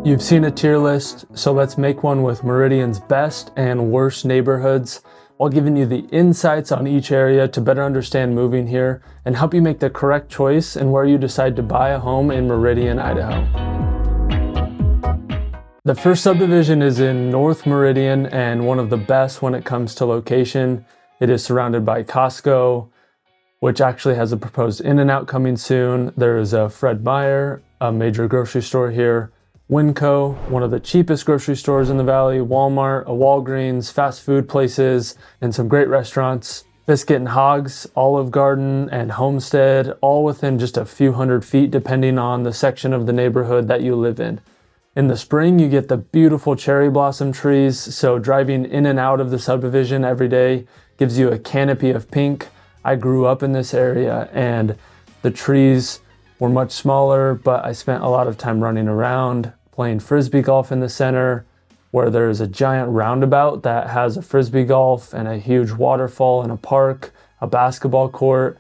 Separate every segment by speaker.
Speaker 1: You've seen a tier list, so let's make one with Meridian's best and worst neighborhoods, while giving you the insights on each area to better understand moving here and help you make the correct choice in where you decide to buy a home in Meridian, Idaho. The first subdivision is in North Meridian and one of the best when it comes to location. It is surrounded by Costco, which actually has a proposed In-N-Out coming soon. There is a Fred Meyer, a major grocery store here, Winco, one of the cheapest grocery stores in the valley, Walmart, a Walgreens, fast food places, and some great restaurants. Biscuit and Hogs, Olive Garden, and Homestead, all within just a few hundred feet depending on the section of the neighborhood that you live in. In the spring, you get the beautiful cherry blossom trees, so driving in and out of the subdivision every day gives you a canopy of pink. I grew up in this area and the trees were much smaller, but I spent a lot of time running around, playing frisbee golf in the center, where there's a giant roundabout that has a frisbee golf and a huge waterfall and a park, a basketball court.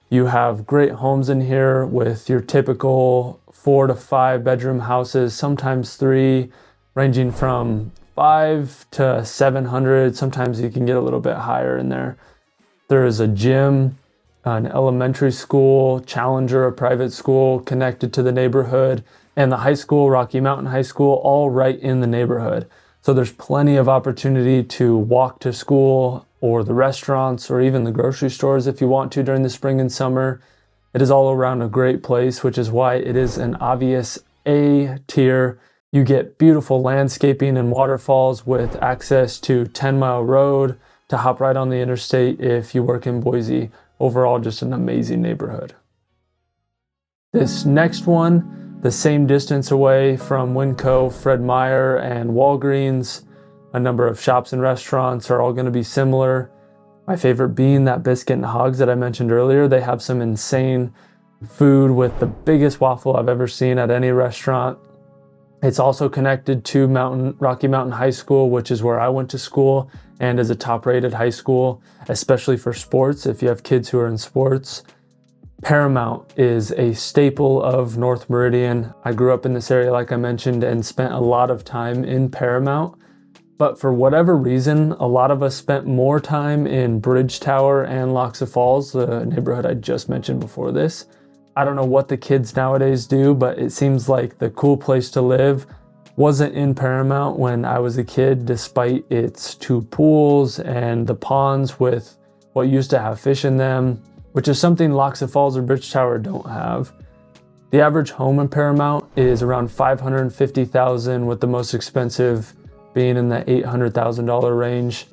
Speaker 1: You have great homes in here with your typical 4 to 5 bedroom houses, sometimes 3, ranging from 5 to 700. Sometimes you can get a little bit higher in there. There is a gym, an elementary school, Challenger, a private school connected to the neighborhood, and the high school, Rocky Mountain High School, all right in the neighborhood. So there's plenty of opportunity to walk to school or the restaurants or even the grocery stores if you want to during the spring and summer. It is all around a great place, which is why it is an obvious A tier. You get beautiful landscaping and waterfalls with access to 10 Mile Road to hop right on the interstate if you work in Boise. Overall, just an amazing neighborhood. This next one, the same distance away from Winco, Fred Meyer, and Walgreens. A number of shops and restaurants are all going to be similar. My favorite being that Biscuit and Hogs that I mentioned earlier. They have some insane food with the biggest waffle I've ever seen at any restaurant. It's also connected to Rocky Mountain High School, which is where I went to school and is a top-rated high school, especially for sports, if you have kids who are in sports. Paramount is a staple of North Meridian. I grew up in this area, like I mentioned, and spent a lot of time in Paramount. But for whatever reason, a lot of us spent more time in Bridge Tower and Loxa Falls, the neighborhood I just mentioned before this. I don't know what the kids nowadays do, but it seems like the cool place to live wasn't in Paramount when I was a kid, despite its 2 pools and the ponds with what used to have fish in them, which is something Loxa Falls or Bridge Tower don't have. The average home in Paramount is around $550,000, with the most expensive being in the $800,000 range.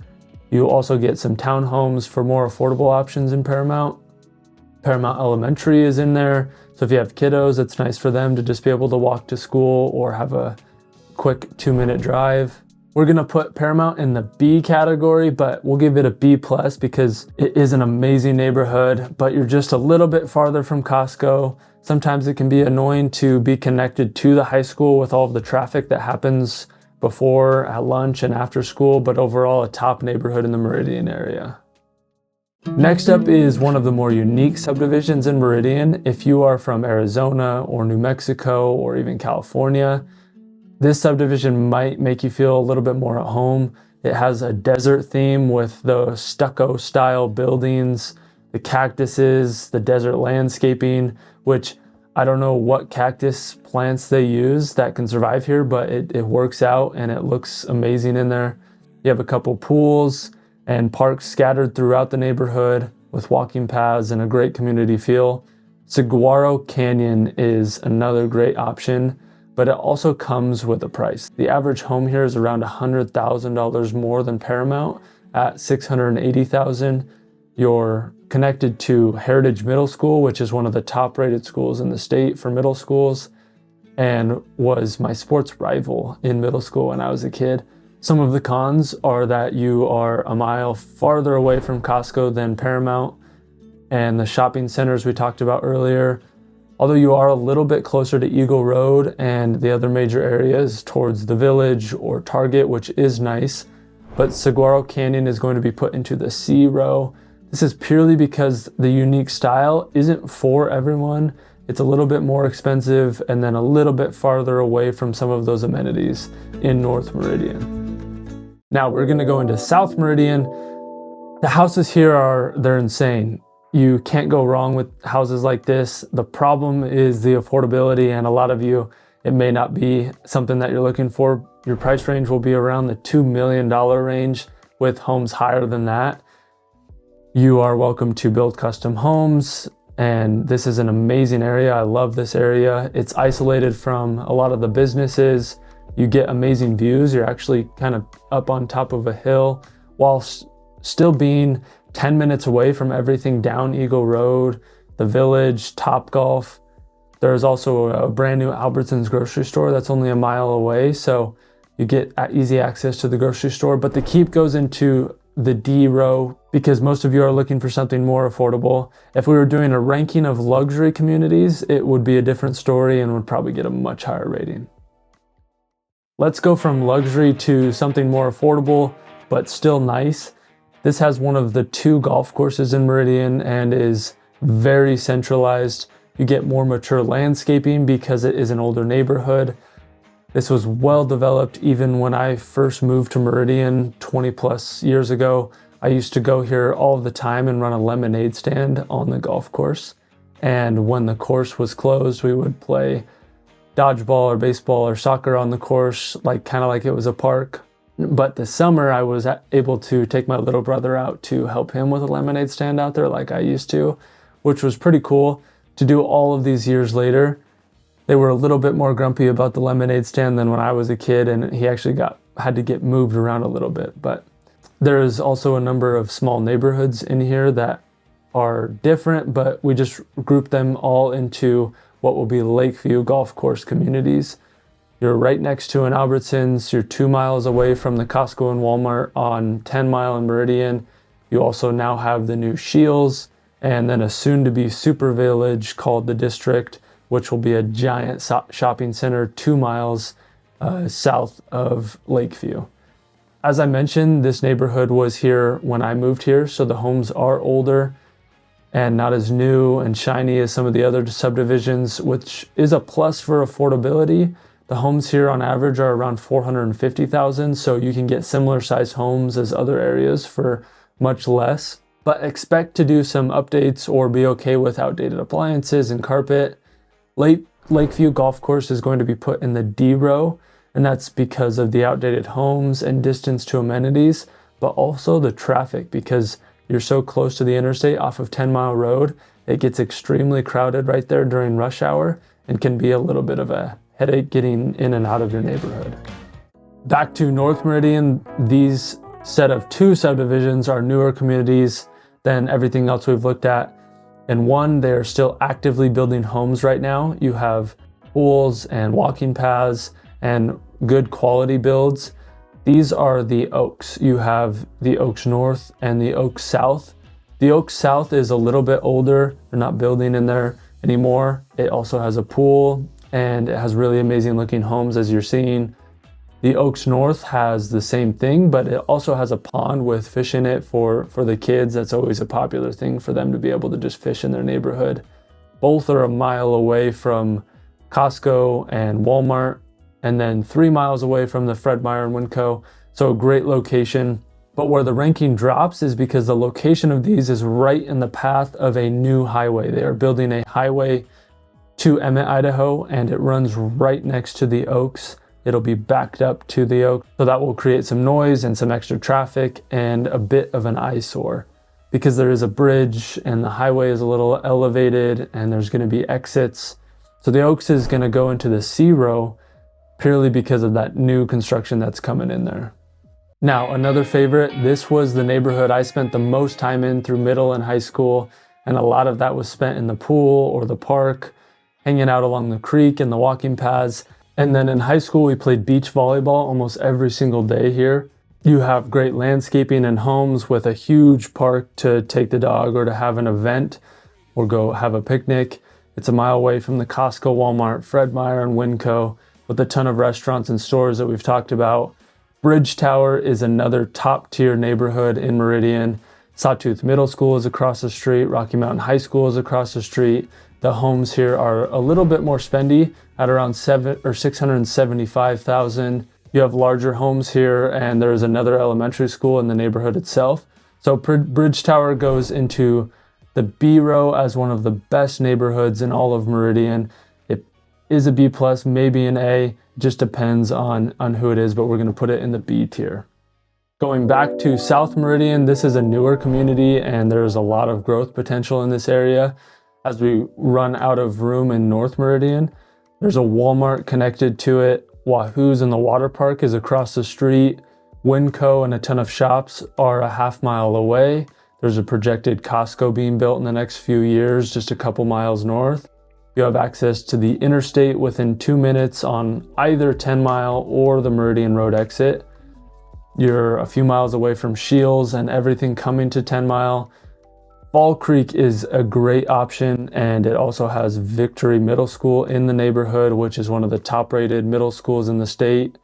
Speaker 1: You also get some townhomes for more affordable options in Paramount. Paramount Elementary is in there, so if you have kiddos, it's nice for them to just be able to walk to school or have a quick 2-minute drive. We're gonna put Paramount in the B category, but we'll give it a B+ because it is an amazing neighborhood, but you're just a little bit farther from Costco. Sometimes it can be annoying to be connected to the high school with all of the traffic that happens before, at lunch, and after school, but overall a top neighborhood in the Meridian area. Next up is one of the more unique subdivisions in Meridian. If you are from Arizona or New Mexico or even California, this subdivision might make you feel a little bit more at home. It has a desert theme with the stucco style buildings, the cactuses, the desert landscaping, which I don't know what cactus plants they use that can survive here, but it works out and it looks amazing in there. You have a couple pools and parks scattered throughout the neighborhood with walking paths and a great community feel. Saguaro Canyon is another great option, but it also comes with a price. The average home here is around $100,000 more than Paramount at $680,000. You're connected to Heritage Middle School, which is one of the top rated schools in the state for middle schools, and was my sports rival in middle school when I was a kid. Some of the cons are that you are a mile farther away from Costco than Paramount and the shopping centers we talked about earlier. Although you are a little bit closer to Eagle Road and the other major areas towards the Village or Target, which is nice, but Saguaro Canyon is going to be put into the C row. This is purely because the unique style isn't for everyone, It's a little bit more expensive and then a little bit farther away from some of those amenities in North Meridian. Now we're gonna go into South Meridian. The houses here they're insane. You can't go wrong with houses like this. The problem is the affordability, and a lot of you, it may not be something that you're looking for. Your price range will be around the $2 million range, with homes higher than that. You are welcome to build custom homes, and this is an amazing area. I love this area. It's isolated from a lot of the businesses. You get amazing views. You're actually kind of up on top of a hill while still being 10 minutes away from everything down Eagle Road, the Village, Topgolf. There's also a brand new Albertsons grocery store that's only a mile away, so you get easy access to the grocery store. But the keep goes into the D row because most of you are looking for something more affordable. If we were doing a ranking of luxury communities, it would be a different story and would probably get a much higher rating. Let's go from luxury to something more affordable, but still nice. This has one of the 2 golf courses in Meridian and is very centralized. You get more mature landscaping because it is an older neighborhood. This was well developed even when I first moved to Meridian 20 plus years ago. I used to go here all the time and run a lemonade stand on the golf course. And when the course was closed, we would play dodgeball or baseball or soccer on the course, kind of like it was a park. But this summer I was able to take my little brother out to help him with a lemonade stand out there like I used to, which was pretty cool to do all of these years later. They were a little bit more grumpy about the lemonade stand than when I was a kid, and he actually had to get moved around a little bit. But there is also a number of small neighborhoods in here that are different, but we just group them all into what will be Lakeview Golf Course communities. You're right next to an Albertsons. You're 2 miles away from the Costco and Walmart on 10 Mile and Meridian. You also now have the new Shields and then a soon-to-be super village called the District, which will be a giant shopping center 2 miles south of Lakeview. As I mentioned, this neighborhood was here when I moved here, so the homes are older and not as new and shiny as some of the other subdivisions, which is a plus for affordability. The homes here on average are around $450,000, so you can get similar size homes as other areas for much less. But expect to do some updates or be okay with outdated appliances and carpet. Lakeview Golf Course is going to be put in the D row, and that's because of the outdated homes and distance to amenities, but also the traffic because you're so close to the interstate off of 10 Mile Road. It gets extremely crowded right there during rush hour and can be a little bit of a headache getting in and out of your neighborhood. Back to North Meridian, these set of 2 subdivisions are newer communities than everything else we've looked at. And one, they're still actively building homes right now. You have pools and walking paths and good quality builds. These are the Oaks. You have the Oaks North and the Oaks South. The Oaks South is a little bit older. They're not building in there anymore. It also has a pool and it has really amazing looking homes as you're seeing. The Oaks North has the same thing, but it also has a pond with fish in it for the kids. That's always a popular thing for them to be able to just fish in their neighborhood. Both are a mile away from Costco and Walmart, and then 3 miles away from the Fred Meyer and Winco. So a great location. But where the ranking drops is because the location of these is right in the path of a new highway. They are building a highway to Emmett, Idaho, and it runs right next to the Oaks. It'll be backed up to the Oaks, so that will create some noise and some extra traffic and a bit of an eyesore because there is a bridge and the highway is a little elevated and there's going to be exits. So the Oaks is going to go into the C row purely because of that new construction that's coming in there. Now, another favorite, this was the neighborhood I spent the most time in through middle and high school, and a lot of that was spent in the pool or the park, hanging out along the creek and the walking paths. And then in high school, we played beach volleyball almost every single day here. You have great landscaping and homes with a huge park to take the dog or to have an event or go have a picnic. It's a mile away from the Costco, Walmart, Fred Meyer, and Winco with a ton of restaurants and stores that we've talked about. Bridge Tower is another top tier neighborhood in Meridian. Sawtooth Middle School is across the street. Rocky Mountain High School is across the street. The homes here are a little bit more spendy at around $675,000. You have larger homes here, and there's another elementary school in the neighborhood itself. So Bridge Tower goes into the B row as one of the best neighborhoods in all of Meridian. It is a B plus, maybe an A, just depends on who it is, but we're going to put it in the B tier. Going back to South Meridian, this is a newer community and there's a lot of growth potential in this area. As we run out of room in North Meridian, there's a Walmart connected to it. Wahoo's and the water park is across the street. Winco and a ton of shops are a half-mile away. There's a projected Costco being built in the next few years, just a couple miles north. You have access to the interstate within 2 minutes on either 10 Mile or the Meridian Road exit. You're a few miles away from Shields and everything coming to 10 Mile. Fall Creek is a great option, and it also has Victory Middle School in the neighborhood, which is one of the top-rated middle schools in the state.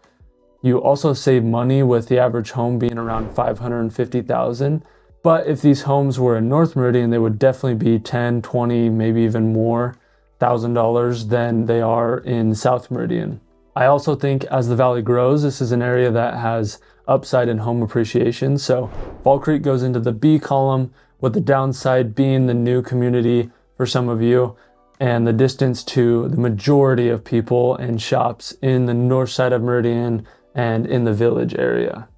Speaker 1: You also save money with the average home being around $550,000. But if these homes were in North Meridian, they would definitely be $10, $20, maybe even more $1,000 than they are in South Meridian. I also think as the valley grows, this is an area that has upside in home appreciation. So Fall Creek goes into the B column, with the downside being the new community for some of you and the distance to the majority of people and shops in the north side of Meridian and in the village area.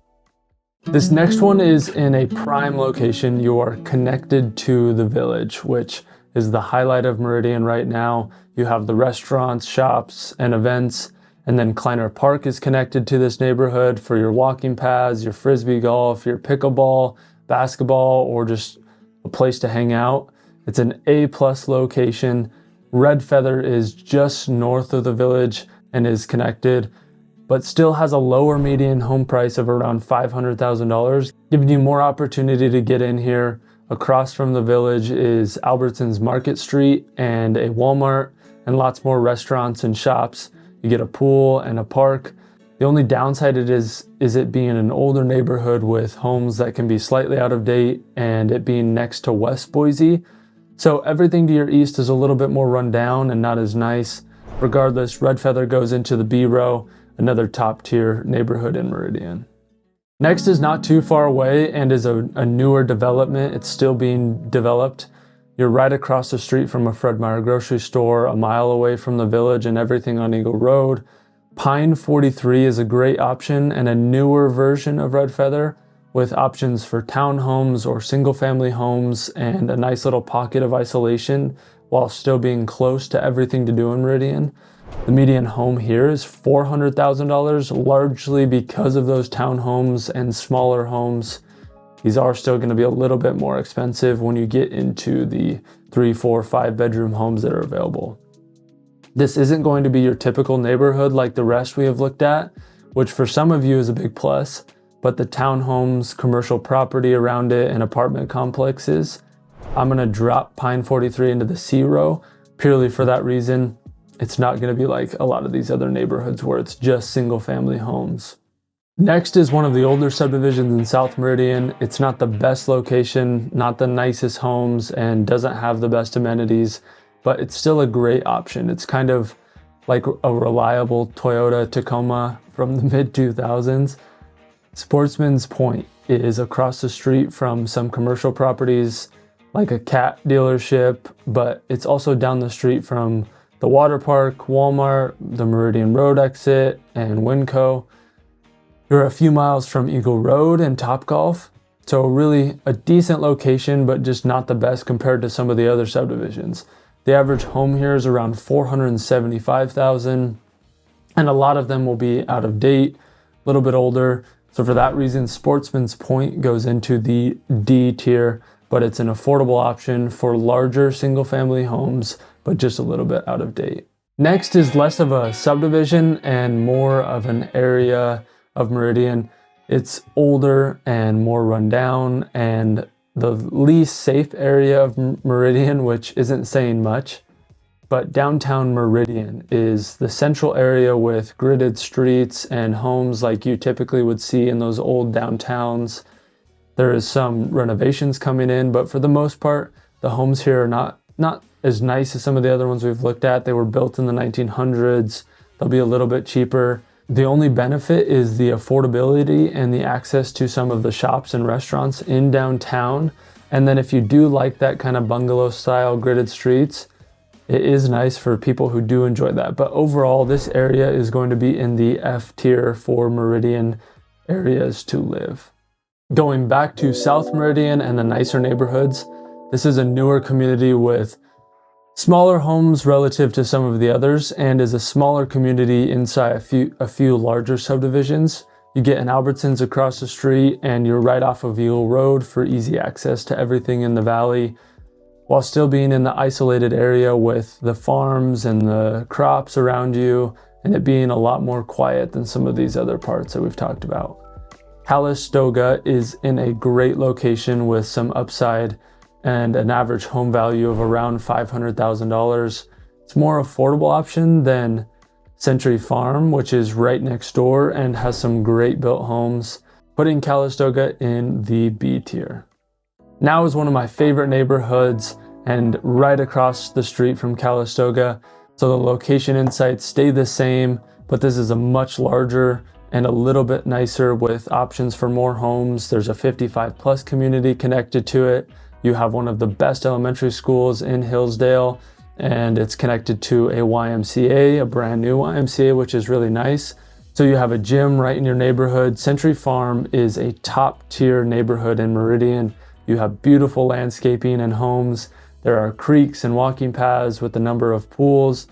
Speaker 1: This next one is in a prime location. You are connected to the village, which is the highlight of Meridian right now. You have the restaurants, shops, and events, and then Kleiner Park is connected to this neighborhood for your walking paths, your frisbee golf, your pickleball, basketball, or just a place to hang out. It's an A+ location. Red Feather is just north of the village and is connected, but still has a lower median home price of around $500,000, giving you more opportunity to get in here. Across from the village is Albertsons Market Street and a Walmart and lots more restaurants and shops. You get a pool and a park. The only downside is it being an older neighborhood with homes that can be slightly out of date and it being next to West Boise. So everything to your east is a little bit more run down and not as nice. Regardless, Red Feather goes into the B row, another top tier neighborhood in Meridian. Next is not too far away and is a newer development. It's still being developed. You're right across the street from a Fred Meyer grocery store, a mile away from the village and everything on Eagle Road. Pine 43 is a great option and a newer version of Red Feather with options for townhomes or single family homes and a nice little pocket of isolation while still being close to everything to do in Meridian. The median home here is $400,000, largely because of those townhomes and smaller homes. These are still going to be a little bit more expensive when you get into the 3, 4, 5 bedroom homes that are available. This isn't going to be your typical neighborhood like the rest we have looked at, which for some of you is a big plus, but the townhomes, commercial property around it, and apartment complexes, I'm going to drop Pine 43 into the C row purely for that reason. It's not going to be like a lot of these other neighborhoods where it's just single family homes. Next is one of the older subdivisions in South Meridian. It's not the best location, not the nicest homes, and doesn't have the best amenities, but it's still a great option. It's kind of like a reliable Toyota Tacoma from the mid-2000s. Sportsman's Point is across the street from some commercial properties like a cat dealership, but it's also down the street from the water park, Walmart, the Meridian Road exit, and Winco. You're a few miles from Eagle Road and Topgolf, so really a decent location, but just not the best compared to some of the other subdivisions. The average home here is around $475,000, and a lot of them will be out of date, a little bit older. So for that reason, Sportsman's Point goes into the D tier, but it's an affordable option for larger single-family homes, but just a little bit out of date. Next is less of a subdivision and more of an area of Meridian. It's older and more run down and the least safe area of Meridian, which isn't saying much, but downtown Meridian is the central area with gridded streets and homes like you typically would see in those old downtowns. There is some renovations coming in, but for the most part, the homes here are not as nice as some of the other ones we've looked at. They were built in the 1900s. They'll be a little bit cheaper. The only benefit is the affordability and the access to some of the shops and restaurants in downtown. And then if you do like that kind of bungalow style gridded streets, it is nice for people who do enjoy that. But overall, this area is going to be in the F tier for Meridian areas to live. Going back to South Meridian and the nicer neighborhoods, this is a newer community with smaller homes relative to some of the others, and is a smaller community inside a few larger subdivisions. You get an Albertsons across the street and you're right off of Eagle Road for easy access to everything in the valley, while still being in the isolated area with the farms and the crops around you, and it being a lot more quiet than some of these other parts that we've talked about. Calistoga is in a great location with some upside and an average home value of around $500,000. It's a more affordable option than Century Farm, which is right next door and has some great built homes, putting Calistoga in the B tier. Now is one of my favorite neighborhoods and right across the street from Calistoga. So the location insights stay the same, but this is a much larger and a little bit nicer with options for more homes. There's a 55+ community connected to it. You have one of the best elementary schools in Hillsdale, and it's connected to a YMCA, a brand new YMCA, which is really nice. So you have a gym right in your neighborhood. Century Farm is a top tier neighborhood in Meridian. You have beautiful landscaping and homes. There are creeks and walking paths with a number of pools.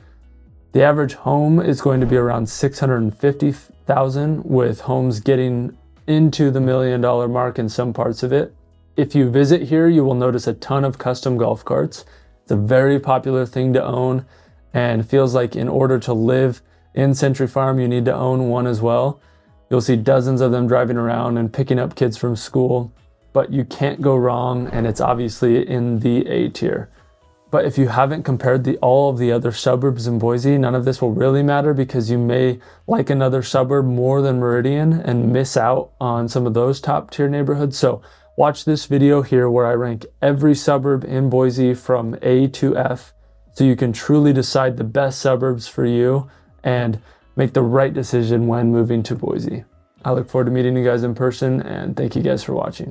Speaker 1: The average home is going to be around $650,000, with homes getting into the $1 million mark in some parts of it. If you visit here, you will notice a ton of custom golf carts. It's a very popular thing to own, and feels like in order to live in Century Farm, you need to own one as well. You'll see dozens of them driving around and picking up kids from school, but you can't go wrong, and it's obviously in the A tier. But if you haven't compared all of the other suburbs in Boise, none of this will really matter, because you may like another suburb more than Meridian and miss out on some of those top tier neighborhoods. So watch this video here where I rank every suburb in Boise from A to F, so you can truly decide the best suburbs for you and make the right decision when moving to Boise. I look forward to meeting you guys in person, and thank you guys for watching.